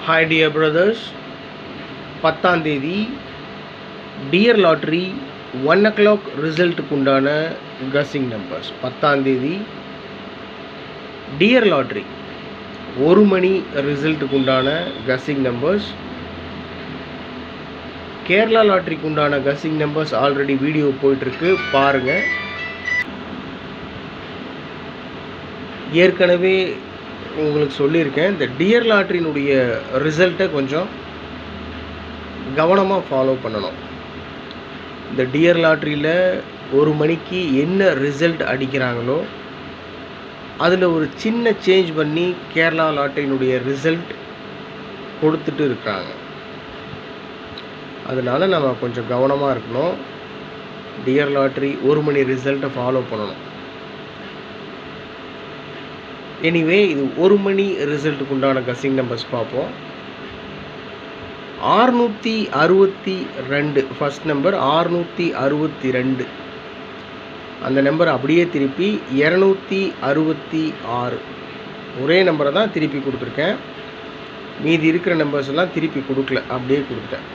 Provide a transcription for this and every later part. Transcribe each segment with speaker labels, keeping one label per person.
Speaker 1: Hi dear brothers, 10ஆம் தேதி dear lottery 1 o'clock ரிசல்ட்டுக்கு உண்டான கஸ்ஸிங் நம்பர்ஸ். 10ஆம் தேதி டியர் லாட்ரி 1 மணி ரிசல்ட்டுக்கு உண்டான கஸ்ஸிங் நம்பர்ஸ். கேரளா லாட்ரிக்கு உண்டான கஸ்ஸிங் நம்பர்ஸ் ஆல்ரெடி வீடியோ போயிட்டுருக்கு, பாருங்கள். ஏற்கனவே உங்களுக்கு சொல்லியிருக்கேன், இந்த டியர் லாட்ரியினுடைய ரிசல்ட்டை கொஞ்சம் கவனமாக ஃபாலோ பண்ணணும். இந்த டியர் லாட்ரியில் 1 மணிக்கு என்ன ரிசல்ட் அடிக்கிறாங்களோ அதில் ஒரு சின்ன சேஞ்ச் பண்ணி கேரளா லாட்ரியினுடைய ரிசல்ட் கொடுத்துட்டு இருக்காங்க. அதனால் நம்ம கொஞ்சம் கவனமாக இருக்கணும். டியர் லாட்ரி 1 மணி ரிசல்ட்டை ஃபாலோ பண்ணணும். எனிவே, இது 1 மணி ரிசல்ட்டுக்கு உண்டான கஸ்ஸிங் நம்பர்ஸ் பார்ப்போம். 662 ஃபஸ்ட் நம்பர் 662. அந்த நம்பர் அப்படியே திருப்பி 266. ஒரே நம்பரை தான் திருப்பி கொடுத்துருக்கேன். மீதி இருக்கிற நம்பர்ஸ் எல்லாம் திருப்பி கொடுக்கல, அப்படியே கொடுத்துட்டேன்.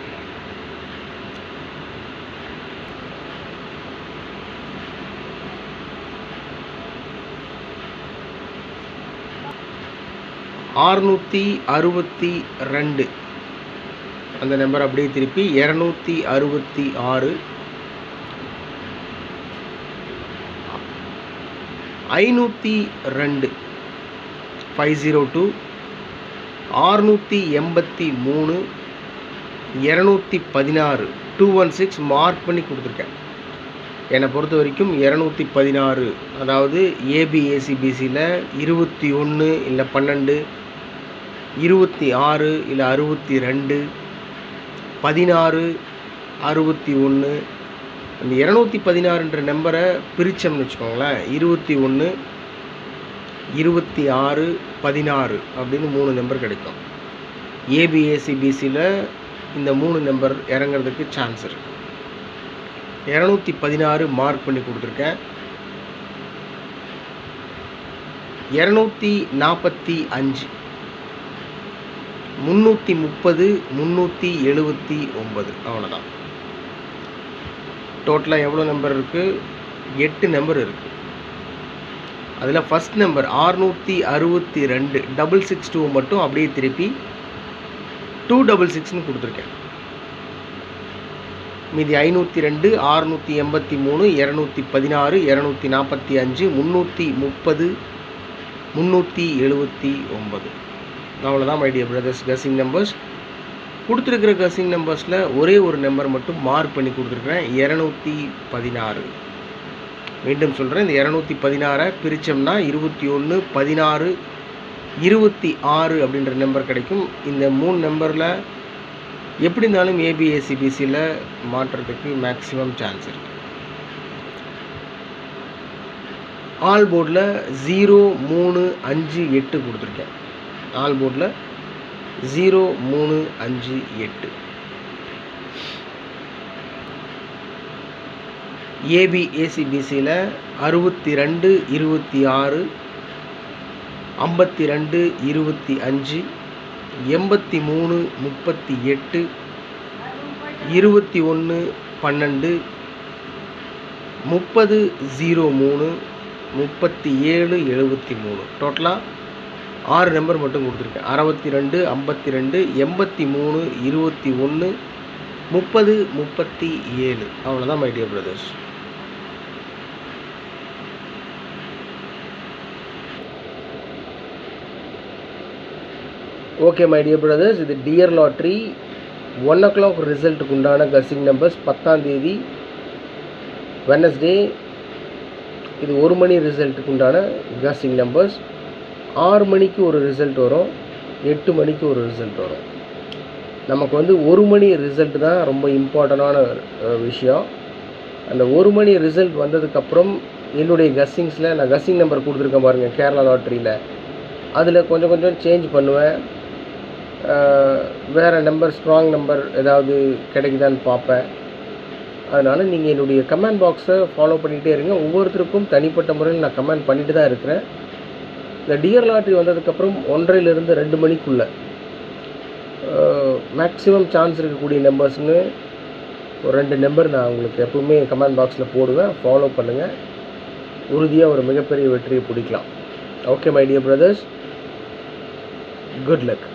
Speaker 1: (662) அந்த நம்பர் அப்படியே திருப்பி 266. 502 (502). 683 216 216 மார்க் பண்ணி கொடுத்துருக்கேன். என்னை பொறுத்த வரைக்கும் 216, அதாவது ஏபிஏசிபிசியில் 21 இல்லை 12, 26 இல்லை 62, 16, 61. அந்த 216ன்ற நம்பரை பிரித்தோம்னு வச்சுக்கோங்களேன், 21, 26, 16 அப்படின்னு 3 நம்பர் கிடைக்கும். ஏபிஏசிபிசியில் இந்த 3 நம்பர் இறங்கிறதுக்கு சான்ஸ் இருக்குது. 216 மார்க் பண்ணி கொடுத்துருக்கேன். 245 330 379. அவ்வளோதான். டோட்டலாக எவ்வளோ நம்பர் இருக்குது? 8 நம்பர் இருக்குது. அதில் ஃபஸ்ட் நம்பர் 662 662 மட்டும் அப்படியே திருப்பி 266ன்னு கொடுத்துருக்கேன். மீதி 502 683 216 245 330 379. அவ்வளோதான் my dear brothers guessing numbers. கொடுத்துருக்கிற கஸ்ஸிங் நம்பர்ஸில் ஒரே ஒரு நம்பர் மட்டும் மார்க் பண்ணி கொடுத்துருக்குறேன், 216. மீண்டும் சொல்கிறேன், இந்த 216 பிரித்தோம்னா 21, 16, 26 அப்படின்ற நம்பர் கிடைக்கும். இந்த 3 நம்பரில் எப்படி இருந்தாலும் ஏபிஏசிபிசியில் மாற்றுறதுக்கு மேக்ஸிமம் சான்ஸ் இருக்குது. ஆல் போர்டில் 0 3 5 8 கொடுத்துருக்கேன். ஆல் போர்டில் 0 3 5 8. ஏபிஏசிபிசியில் 62 26, 52 25, 83 38, 21 12, 30 03, 37 73. டோட்டலாக 6 நம்பர் மட்டும் கொடுத்துருக்கேன். 62 52 83 21 30 37. அவ்வளோதான் my dear brothers. Okay my dear brothers, இது டியர் லாட்ரி 1 o'clock ரிசல்ட்டுக்கு உண்டான கஸ்ஸிங் நம்பர்ஸ். 10ஆம் தேதி வெட்னஸ்டே. இது 1 மணி ரிசல்ட்டுக்கு உண்டான கஸ்ஸிங் நம்பர்ஸ். 6 மணிக்கு ஒரு ரிசல்ட் வரும், 8 மணிக்கு ஒரு ரிசல்ட் வரும். நமக்கு 1 மணி ரிசல்ட் தான் ரொம்ப இம்பார்ட்டண்டான விஷயம். அந்த 1 மணி ரிசல்ட் வந்ததுக்கப்புறம் என்னுடைய கஸ்ஸிங்ஸில் நான் கஸ்ஸிங் நம்பர் கொடுத்துருக்கேன் பாருங்கள் கேரளா லாட்ரியில். அதில் கொஞ்சம் கொஞ்சம் சேஞ்ச் பண்ணுவேன். வேறு நம்பர், ஸ்ட்ராங் நம்பர் ஏதாவது கிடைக்குதான்னு பார்ப்பேன். அதனால் நீங்கள் என்னுடைய கமெண்ட் பாக்ஸை ஃபாலோ பண்ணிகிட்டே இருங்க. ஒவ்வொருத்தருக்கும் தனிப்பட்ட முறையில் நான் கமெண்ட் பண்ணிட்டு தான் இருக்கிறேன். இந்த டியர் லாட்ரி வந்ததுக்கப்புறம் 1:30 to 2 மணிக்குள்ளே மேக்ஸிமம் சான்ஸ் இருக்கக்கூடிய நம்பர்ஸ்னு ஒரு 2 நம்பர் நான் உங்களுக்கு எப்பவுமே கமெண்ட் பாக்ஸில் போடுவேன். ஃபாலோ பண்ணுங்கள். உறுதியாக ஒரு மிகப்பெரிய வெற்றியை பிடிக்கலாம். Okay my dear brothers, good luck.